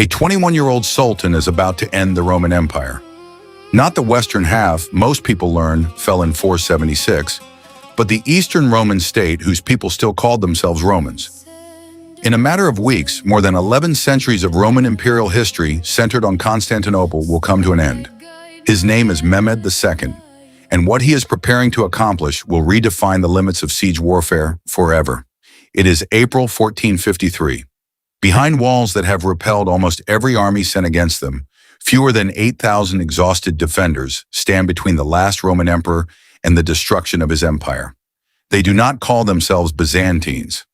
A 21-year-old sultan is about to end the Roman Empire. Not the western half, most people learn, fell in 476, but the Eastern Roman state whose people still called themselves Romans. In a matter of weeks, more than 11 centuries of Roman imperial history centered on Constantinople will come to an end. His name is Mehmed II, and what he is preparing to accomplish will redefine the limits of siege warfare forever. It is April 1453. Behind walls that have repelled almost every army sent against them, fewer than 8,000 exhausted defenders stand between the last Roman emperor and the destruction of his empire. They do not call themselves Byzantines.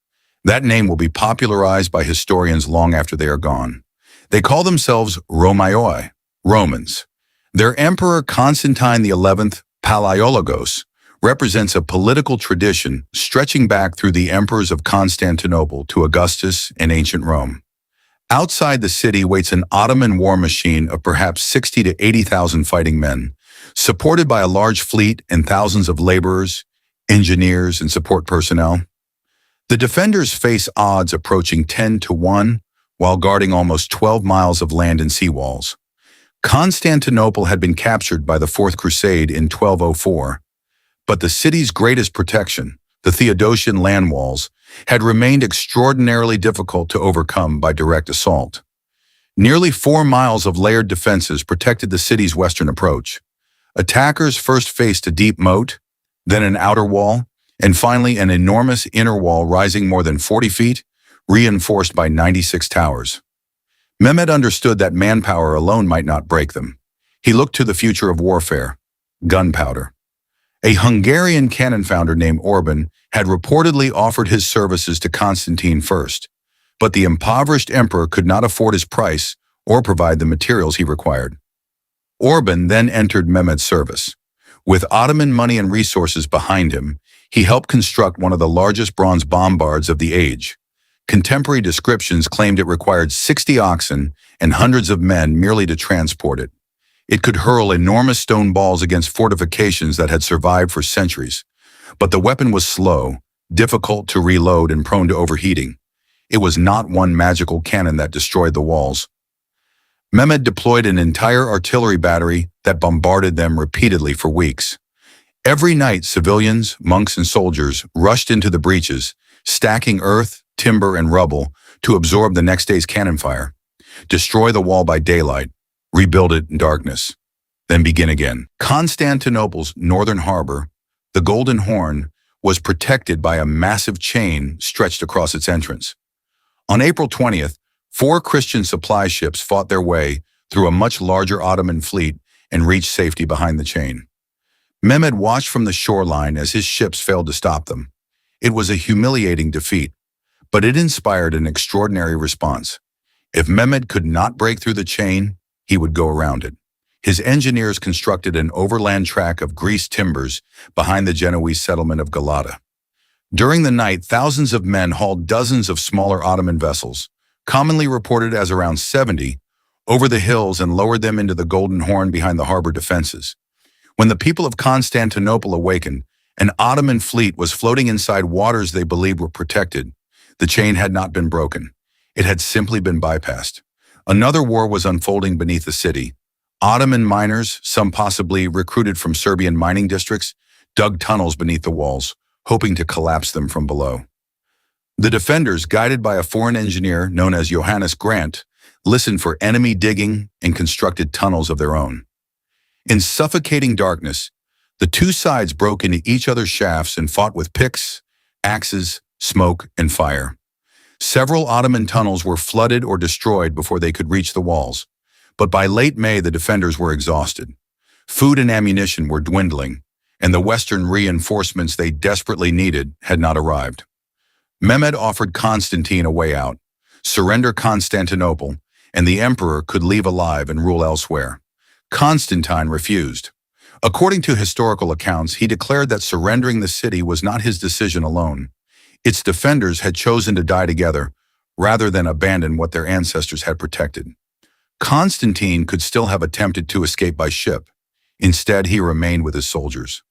That name will be popularized by historians long after they are gone. They call themselves Romaioi, Romans. Their emperor Constantine XI, Palaiologos, represents a political tradition stretching back through the emperors of Constantinople to Augustus and ancient Rome. Outside the city waits an Ottoman war machine of perhaps 60 to 80,000 fighting men, supported by a large fleet and thousands of laborers, engineers, and support personnel. The defenders face odds approaching 10 to 1 while guarding almost 12 miles of land and sea walls. Constantinople had been captured by the Fourth Crusade in 1204, but the city's greatest protection, the Theodosian land walls, had remained extraordinarily difficult to overcome by direct assault. Nearly 4 miles of layered defenses protected the city's western approach. Attackers first faced a deep moat, then an outer wall, and finally an enormous inner wall rising more than 40 feet, reinforced by 96 towers. Mehmed understood that manpower alone might not break them. He looked to the future of warfare: gunpowder. A Hungarian cannon founder named Orban had reportedly offered his services to Constantine first, but the impoverished emperor could not afford his price or provide the materials he required. Orban then entered Mehmed's service. With Ottoman money and resources behind him, he helped construct one of the largest bronze bombards of the age. Contemporary descriptions claimed it required 60 oxen and hundreds of men merely to transport it. It could hurl enormous stone balls against fortifications that had survived for centuries. But the weapon was slow, difficult to reload, and prone to overheating. It was not one magical cannon that destroyed the walls. Mehmed deployed an entire artillery battery that bombarded them repeatedly for weeks. Every night, civilians, monks, and soldiers rushed into the breaches, stacking earth, timber, and rubble to absorb the next day's cannon fire, destroy the wall by daylight, rebuild it in darkness, then begin again. Constantinople's northern harbor, the Golden Horn, was protected by a massive chain stretched across its entrance. On April 20th, 4 Christian supply ships fought their way through a much larger Ottoman fleet and reached safety behind the chain. Mehmed watched from the shoreline as his ships failed to stop them. It was a humiliating defeat, but it inspired an extraordinary response. If Mehmed could not break through the chain, he would go around it. His engineers constructed an overland track of greased timbers behind the Genoese settlement of Galata. During the night, thousands of men hauled dozens of smaller Ottoman vessels, commonly reported as around 70, over the hills and lowered them into the Golden Horn behind the harbor defenses. When the people of Constantinople awakened, an Ottoman fleet was floating inside waters they believed were protected. The chain had not been broken. It had simply been bypassed. Another war was unfolding beneath the city. Ottoman miners, some possibly recruited from Serbian mining districts, dug tunnels beneath the walls, hoping to collapse them from below. The defenders, guided by a foreign engineer known as Johannes Grant, listened for enemy digging and constructed tunnels of their own. In suffocating darkness, the two sides broke into each other's shafts and fought with picks, axes, smoke, and fire. Several Ottoman tunnels were flooded or destroyed before they could reach the walls, but by late May the defenders were exhausted. Food and ammunition were dwindling, and the Western reinforcements they desperately needed had not arrived. Mehmed offered Constantine a way out: surrender Constantinople, and the emperor could leave alive and rule elsewhere. Constantine refused. According to historical accounts, he declared that surrendering the city was not his decision alone. Its defenders had chosen to die together, rather than abandon what their ancestors had protected. Constantine could still have attempted to escape by ship. Instead, he remained with his soldiers.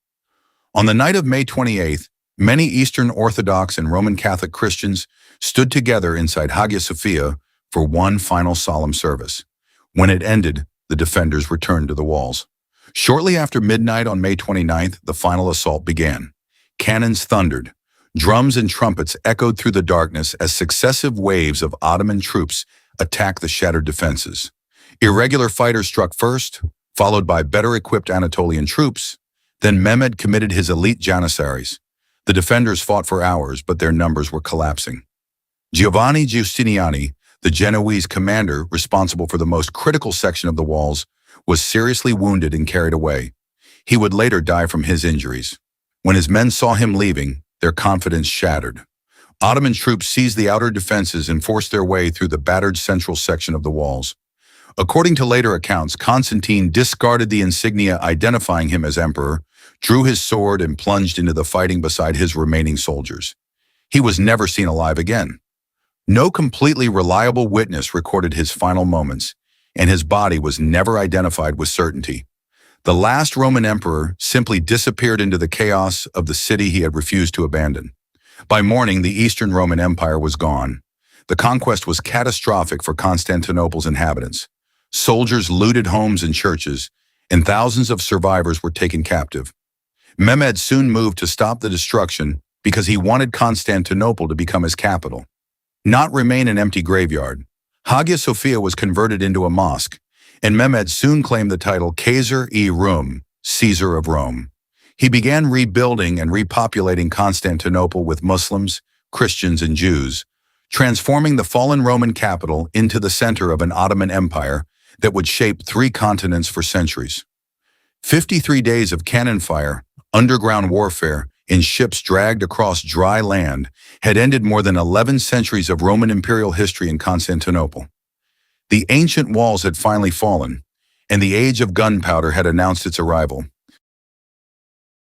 On the night of May 28th, many Eastern Orthodox and Roman Catholic Christians stood together inside Hagia Sophia for one final solemn service. When it ended, the defenders returned to the walls. Shortly after midnight on May 29th, the final assault began. Cannons thundered. Drums and trumpets echoed through the darkness as successive waves of Ottoman troops attacked the shattered defenses. Irregular fighters struck first, followed by better-equipped Anatolian troops. Then Mehmed committed his elite janissaries. The defenders fought for hours, but their numbers were collapsing. Giovanni Giustiniani, the Genoese commander responsible for the most critical section of the walls, was seriously wounded and carried away. He would later die from his injuries. When his men saw him leaving, their confidence shattered. Ottoman troops seized the outer defenses and forced their way through the battered central section of the walls. According to later accounts, Constantine discarded the insignia identifying him as emperor, drew his sword, and plunged into the fighting beside his remaining soldiers. He was never seen alive again. No completely reliable witness recorded his final moments, and his body was never identified with certainty. The last Roman emperor simply disappeared into the chaos of the city he had refused to abandon. By morning, the Eastern Roman Empire was gone. The conquest was catastrophic for Constantinople's inhabitants. Soldiers looted homes and churches, and thousands of survivors were taken captive. Mehmed soon moved to stop the destruction because he wanted Constantinople to become his capital, not remain an empty graveyard. Hagia Sophia was converted into a mosque, and Mehmed soon claimed the title Kaiser-i-Rum, Caesar of Rome. He began rebuilding and repopulating Constantinople with Muslims, Christians, and Jews, transforming the fallen Roman capital into the center of an Ottoman Empire that would shape 3 continents for centuries. 53 days of cannon fire, underground warfare, and ships dragged across dry land had ended more than 11 centuries of Roman imperial history in Constantinople. The ancient walls had finally fallen, and the age of gunpowder had announced its arrival.